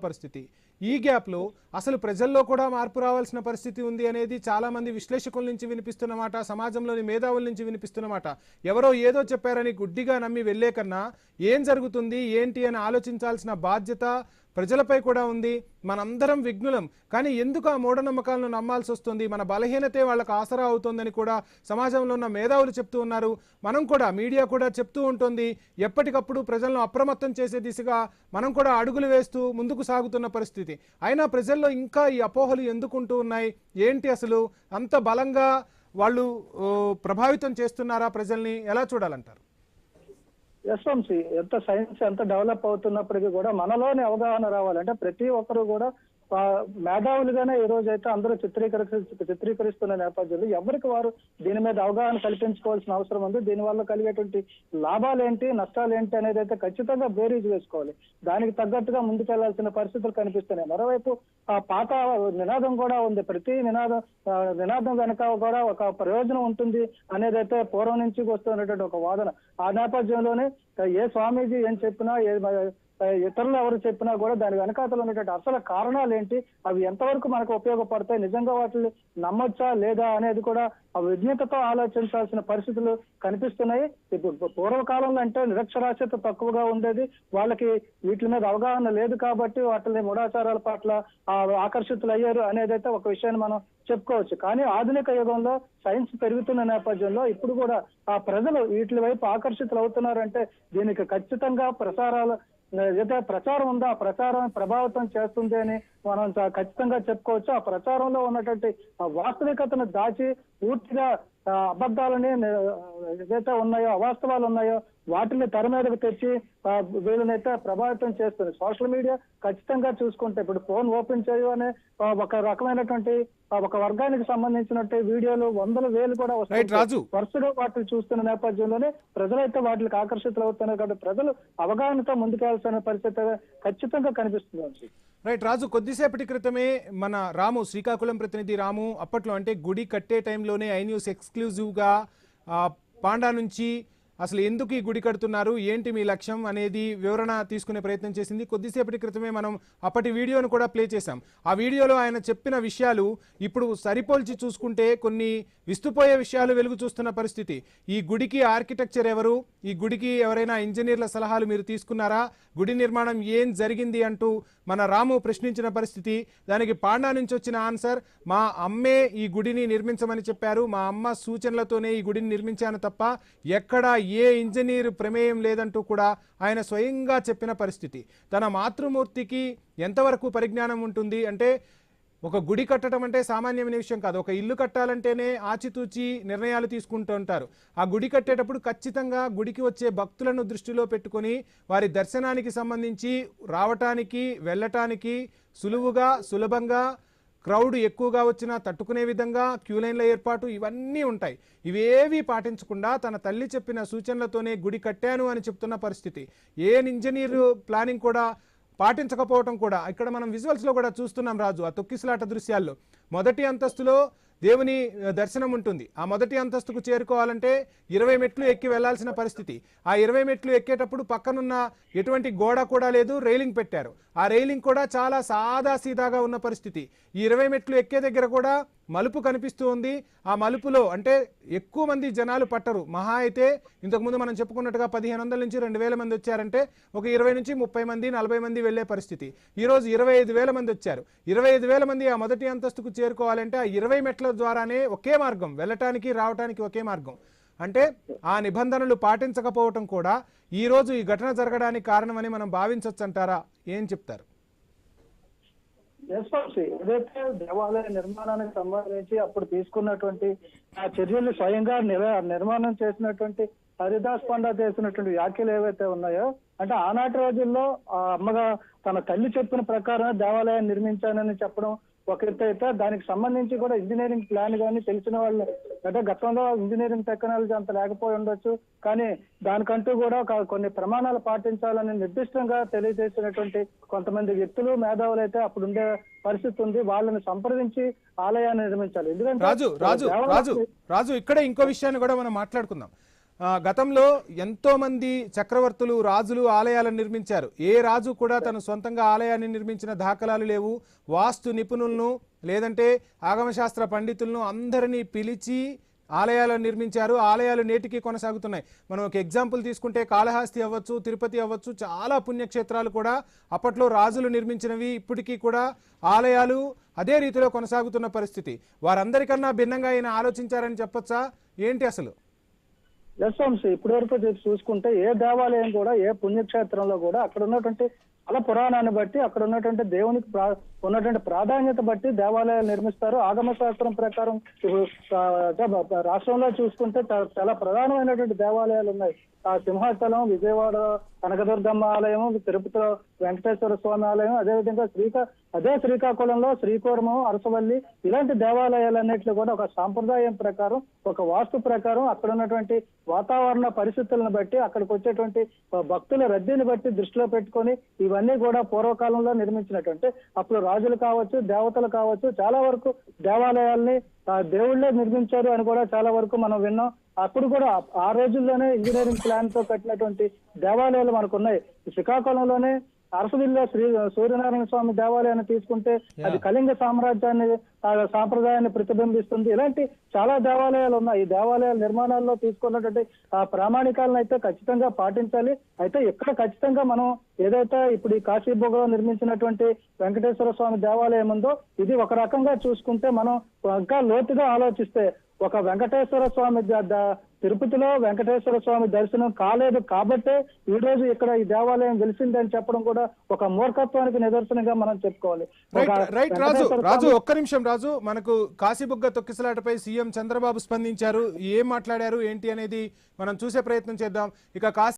పరిస్థితి. ఈ గ్యాప్లో అసలు ప్రజల్లో కూడా మార్పు రావాల్సిన పరిస్థితి ఉంది అనేది చాలామంది విశ్లేషకుల నుంచి వినిపిస్తున్నమాట, సమాజంలోని మేధావుల నుంచి వినిపిస్తున్నమాట. ఎవరో ఏదో చెప్పారని గుడ్డిగా నమ్మి వెళ్లే కన్నా ఏం జరుగుతుంది ఏంటి అని ఆలోచించాల్సిన బాధ్యత ప్రజలపై కూడా ఉంది. మనందరం విఘ్నులం, కానీ ఎందుకు ఆ మూఢనమ్మకాలను నమ్మాల్సి వస్తుంది? మన బలహీనతే వాళ్ళకు ఆసరా అవుతుందని కూడా సమాజంలో ఉన్న మేధావులు చెప్తూ ఉన్నారు. మనం కూడా, మీడియా కూడా చెప్తూ ఉంటుంది. ఎప్పటికప్పుడు ప్రజలను అప్రమత్తం చేసే దిశగా మనం కూడా అడుగులు వేస్తూ ముందుకు సాగుతున్న పరిస్థితి. అయినా ప్రజల్లో ఇంకా ఈ అపోహలు ఎందుకుంటూ ఉన్నాయి? ఏంటి అసలు అంత బలంగా వాళ్ళు ప్రభావితం చేస్తున్నారా ప్రజల్ని? ఎలా చూడాలంటారు? ఎస్ఎంసి ఎంత సైన్స్ ఎంత డెవలప్ అవుతున్నప్పటికీ కూడా మనలోని అవగాహన రావాలంటే ప్రతి ఒక్కరు కూడా మేధావులుగానే ఈ రోజు అయితే అందరూ చిత్రీకరిస్తున్న నేపథ్యంలో ఎవరికి వారు దీని మీద అవగాహన కల్పించుకోవాల్సిన అవసరం ఉంది. దీనివల్ల కలిగేటువంటి లాభాలు ఏంటి, నష్టాలు ఏంటి అనేది అయితే ఖచ్చితంగా బేరీజ్ వేసుకోవాలి. దానికి తగ్గట్టుగా ముందుకెళ్లాల్సిన పరిస్థితులు కనిపిస్తున్నాయి. మరోవైపు ఆ పాత నినాదం కూడా ఉంది. ప్రతి నినాదం వెనక కూడా ఒక ప్రయోజనం ఉంటుంది అనేది అయితే పూర్వం నుంచి వస్తున్నటువంటి ఒక వాదన. ఆ నేపథ్యంలోనే ఏ స్వామీజీ ఏం చెప్పినా, ఇతరులు ఎవరు చెప్పినా కూడా దాని వెనకాతలు ఉన్నటువంటి అసలు కారణాలు ఏంటి, అవి ఎంతవరకు మనకు ఉపయోగపడతాయి, నిజంగా వాటిని నమ్మొచ్చా లేదా అనేది కూడా ఆ విజ్ఞతతో ఆలోచించాల్సిన పరిస్థితులు కనిపిస్తున్నాయి. ఇప్పుడు పూర్వకాలంలో అంటే నిరక్షరాస్యత తక్కువగా ఉండేది, వాళ్ళకి వీటి మీద అవగాహన లేదు కాబట్టి వాటిని మూఢాచారాల పట్ల ఆకర్షితులయ్యారు అనేది అయితే ఒక విషయాన్ని మనం చెప్పుకోవచ్చు. కానీ ఆధునిక యుగంలో సైన్స్ పెరుగుతున్న నేపథ్యంలో ఇప్పుడు కూడా ఆ ప్రజలు వీటి వైపు ఆకర్షితులు అవుతున్నారంటే దీనికి ఖచ్చితంగా ఏదైతే ప్రచారం ఉందో ఆ ప్రచారం ప్రభావితం చేస్తుంది అని మనం ఖచ్చితంగా చెప్పుకోవచ్చు. ఆ ప్రచారంలో ఉన్నటువంటి వాస్తవికతను దాచి పూర్తిగా అబద్ధాలని ఏదైతే ఉన్నాయో, అవాస్తవాలు ఉన్నాయో వాటిని తెర మీదకు తెచ్చి వీళ్ళనైతే ప్రభావితం చేస్తుంది. సోషల్ మీడియా ఖచ్చితంగా చూసుకుంటే ఇప్పుడు ఫోన్ ఓపెన్ చేయగానే ఒక రకమైనటువంటి ఒక వర్గానికి సంబంధించినట్టు వీడియోలు వందల వేలు కూడా వస్తాయి. వరుసగా వాటిని చూస్తున్న నేపథ్యంలోనే ప్రజలైతే వాటికి ఆకర్షితులు అవుతున్నారు. కాబట్టి ప్రజలు అవగాహనతో ముందుకెళ్లాల్సిన పరిస్థితి ఖచ్చితంగా కనిపిస్తుంది. రైట్ రాజు, కొద్దిసేపటి క్రితమే మన రాము, శ్రీకాకుళం ప్రతినిధి రాము అప్పట్లో అంటే గుడి కట్టే టైంలోనే ఐ న్యూస్ ఎక్స్క్లూజివ్గా పాండా నుంచి అసలు ఎందుకు ఈ గుడి కడుతున్నారు, ఏంటి మీ లక్ష్యం అనేది వివరణ తీసుకునే ప్రయత్నం చేసింది. కొద్దిసేపటి క్రితమే మనం అప్పటి వీడియోను కూడా ప్లే చేశాం. ఆ వీడియోలో ఆయన చెప్పిన విషయాలు ఇప్పుడు సరిపోల్చి చూసుకుంటే కొన్ని విస్తుపోయే విషయాలు వెలుగు చూస్తున్న పరిస్థితి. ఈ గుడికి ఆర్కిటెక్చర్ ఎవరు, ఈ గుడికి ఎవరైనా ఇంజనీర్ల సలహాలు మీరు తీసుకున్నారా, గుడి నిర్మాణం ఏం జరిగింది అంటూ మన రాము ప్రశ్నించిన పరిస్థితి. దానికి పాండా నుంచి వచ్చిన ఆన్సర్, మా అమ్మే ఈ గుడిని నిర్మించమని చెప్పారు, మా అమ్మ సూచనలతోనే ఈ గుడిని నిర్మించాను తప్ప ఎక్కడా ఏ ఇంజనీర్ ప్రమేయం లేదంటూ కూడా ఆయన స్వయంగా చెప్పిన పరిస్థితి. తన మాతృమూర్తికి ఎంతవరకు పరిజ్ఞానం ఉంటుంది అంటే, ఒక గుడి కట్టడం అంటే సామాన్యమైన విషయం కాదు. ఒక ఇల్లు కట్టాలంటేనే ఆచితూచి నిర్ణయాలు తీసుకుంటూ ఉంటారు. ఆ గుడి కట్టేటప్పుడు ఖచ్చితంగా గుడికి వచ్చే భక్తులను దృష్టిలో పెట్టుకొని వారి దర్శనానికి సంబంధించి రావటానికి వెళ్ళటానికి సులభంగా క్రౌడ్ ఎక్కువగా వచ్చినా తట్టుకునే విధంగా క్యూ లైన్ల ఏర్పాటు ఇవన్నీ ఉంటాయి. ఇవేవి పాటించకుండా తన తల్లి చెప్పిన సూచనలతోనే గుడి కట్టాను అని చెప్తున్న పరిస్థితి. ఏ ఇంజనీర్ ప్లానింగ్ కూడా పాటించకపోవటం కూడా ఇక్కడ మనం విజువల్స్లో కూడా చూస్తున్నాం రాజు. ఆ తొక్కిసలాట దృశ్యాల్లో మొదటి అంతస్తులో దేవుని దర్శనం ఉంటుంది. ఆ మొదటి అంతస్తుకు చేరుకోవాలంటే 20 మెట్లు ఎక్కి వెళ్లాల్సిన పరిస్థితి. ఆ 20 మెట్లు ఎక్కేటప్పుడు పక్కనున్న ఎటువంటి గోడ కూడా లేదు, రైలింగ్ పెట్టారు. ఆ రైలింగ్ కూడా చాలా సాదాసీదాగా ఉన్న పరిస్థితి. ఈ 20 మెట్లు ఎక్కే దగ్గర కూడా మలుపు కనిపిస్తూ ఉంది. ఆ మలుపులో అంటే ఎక్కువ మంది జనాలు పట్టరు. మహా అయితే ఇంతకుముందు మనం చెప్పుకున్నట్టుగా 1500 నుంచి 2000 మంది వచ్చారంటే ఒక 20 నుంచి 30 మంది 40 మంది వెళ్లే పరిస్థితి. ఈరోజు 25,000 మంది వచ్చారు. 25,000 మంది ఆ మొదటి అంతస్తుకు చేరుకోవాలంటే ఆ 20 మెట్ల ద్వారానే ఒకే మార్గం, వెళ్ళటానికి రావటానికి ఒకే మార్గం. అంటే ఆ నిబంధనలు పాటించకపోవటం కూడా ఈరోజు ఈ ఘటన జరగడానికి కారణమని మనం భావించవచ్చు అంటారా? ఏం చెప్తారు? ఏదైతే దేవాలయ నిర్మాణానికి సంబంధించి అప్పుడు తీసుకున్నటువంటి ఆ చర్యలు స్వయంగా నిర్మాణం చేసినటువంటి హరిదాస్ పండా చేసినటువంటి వ్యాఖ్యలు ఏవైతే ఉన్నాయో, అంటే ఆనాటి రోజుల్లో ఆ అమ్మగా తన తల్లి చెప్పిన ప్రకారం దేవాలయాన్ని నిర్మించానని చెప్పడం ఒక అయితే దానికి సంబంధించి కూడా ఇంజనీరింగ్ ప్లాన్ కానీ తెలిసిన వాళ్ళు అంటే గతంలో ఇంజనీరింగ్ టెక్నాలజీ అంత లేకపోయి ఉండొచ్చు, కానీ దానికంటూ కూడా కొన్ని ప్రమాణాలు పాటించాలని నిర్దిష్టంగా తెలియజేసినటువంటి కొంతమంది వ్యక్తులు మేధావులు అయితే అప్పుడు ఉండే పరిస్థితి ఉంది. వాళ్ళని సంప్రదించి ఆలయాన్ని నిర్మించాలి. ఎందుకంటే రాజు ఇక్కడే ఇంకో విషయాన్ని కూడా మనం మాట్లాడుకుందాం. గతంలో ఎంతో మంది చక్రవర్తులు రాజులు ఆలయాలను నిర్మించారు. ఏ రాజు కూడా తను సొంతంగా ఆలయాన్ని నిర్మించిన దాఖలాలు లేవు. వాస్తు నిపుణులను లేదంటే ఆగమశాస్త్ర పండితులను అందరినీ పిలిచి ఆలయాలను నిర్మించారు. ఆలయాలు నేటికి కొనసాగుతున్నాయి. మనం ఒక ఎగ్జాంపుల్ తీసుకుంటే కాళహస్తి అవ్వచ్చు, తిరుపతి అవ్వచ్చు, చాలా పుణ్యక్షేత్రాలు కూడా అప్పట్లో రాజులు నిర్మించినవి ఇప్పటికీ కూడా ఆలయాలు అదే రీతిలో కొనసాగుతున్న పరిస్థితి. వారందరికన్నా భిన్నంగా ఆయన ఆలోచించారని చెప్పొచ్చా ఏంటి అసలు? ఎస్ వంశీ, ఇప్పటి వరకు చూసుకుంటే ఏ దేవాలయం కూడా ఏ పుణ్యక్షేత్రంలో కూడా అక్కడ ఉన్నటువంటి అలా పురాణాన్ని బట్టి అక్కడ ఉన్నటువంటి దేవునికి ఉన్నటువంటి ప్రాధాన్యత బట్టి దేవాలయాలు నిర్మిస్తారు. ఆగమ శాస్త్రం ప్రకారం రాష్ట్రంలో చూసుకుంటే చాలా ప్రధానమైనటువంటి దేవాలయాలు ఉన్నాయి. ఆ సింహాచలం, విజయవాడ కనకదుర్గమ్మ ఆలయం, తిరుపతిలో వెంకటేశ్వర స్వామి ఆలయం, అదేవిధంగా శ్రీకాకుళంలో శ్రీకూర్మం, అరసవల్లి, ఇలాంటి దేవాలయాలన్నింటిలో కూడా ఒక సాంప్రదాయం ప్రకారం, ఒక వాస్తు ప్రకారం అక్కడ ఉన్నటువంటి వాతావరణ పరిస్థితులను బట్టి, అక్కడికి వచ్చేటువంటి భక్తుల రద్దీని బట్టి దృష్టిలో పెట్టుకొని ఇవన్నీ కూడా పూర్వకాలంలో నిర్మించినటువంటి, అప్పుడు రాజులు కావచ్చు, దేవతలు కావచ్చు, చాలా వరకు దేవాలయాల్ని దేవుళ్ళే నిర్మించారు అని కూడా చాలా వరకు మనం విన్నాం. అప్పుడు కూడా ఆ రోజుల్లోనే ఇంజనీరింగ్ ప్లాన్ తో కట్టినటువంటి దేవాలయాలు మనకు ఉన్నాయి. శ్రీకాకుళంలోనే అరసవిల్లిలో సూర్యనారాయణ స్వామి దేవాలయాన్ని తీసుకుంటే అది కళింగ సామ్రాజ్యాన్ని సాంప్రదాయాన్ని ప్రతిబింబిస్తుంది. ఇలాంటి చాలా దేవాలయాలు ఉన్నాయి. ఈ దేవాలయాల నిర్మాణాల్లో తీసుకున్నటువంటి ఆ ప్రామాణికాలను అయితే ఖచ్చితంగా పాటించాలి. అయితే ఇక్కడ ఖచ్చితంగా మనం ఏదైతే ఇప్పుడు ఈ కాశీబుగ్గలో నిర్మించినటువంటి వెంకటేశ్వర స్వామి దేవాలయం ఉందో, ఇది ఒక రకంగా చూసుకుంటే మనం ఇంకా లోతుగా ఆలోచిస్తే ఒక వెంకటేశ్వర స్వామి తిరుపతిలో వెంకటేశ్వర స్వామి దర్శనం కాలేదు కాబట్టే ఈ రోజు ఇక్కడ ఈ దేవాలయం వెలిసిందని చెప్పడం కూడా ఒక మూర్ఖత్వానికి నిదర్శనంగా మనం చెప్పుకోవాలి. రైట్ రాజు ఒక్క నిమిషం రాజు, మనకు కాశీబుగ్గ తొక్కిసలాటపై సీఎం చంద్రబాబు స్పందించారు. ఏం మాట్లాడారు ఏంటి అనేది మనం చూసే ప్రయత్నం చేద్దాం. ఇక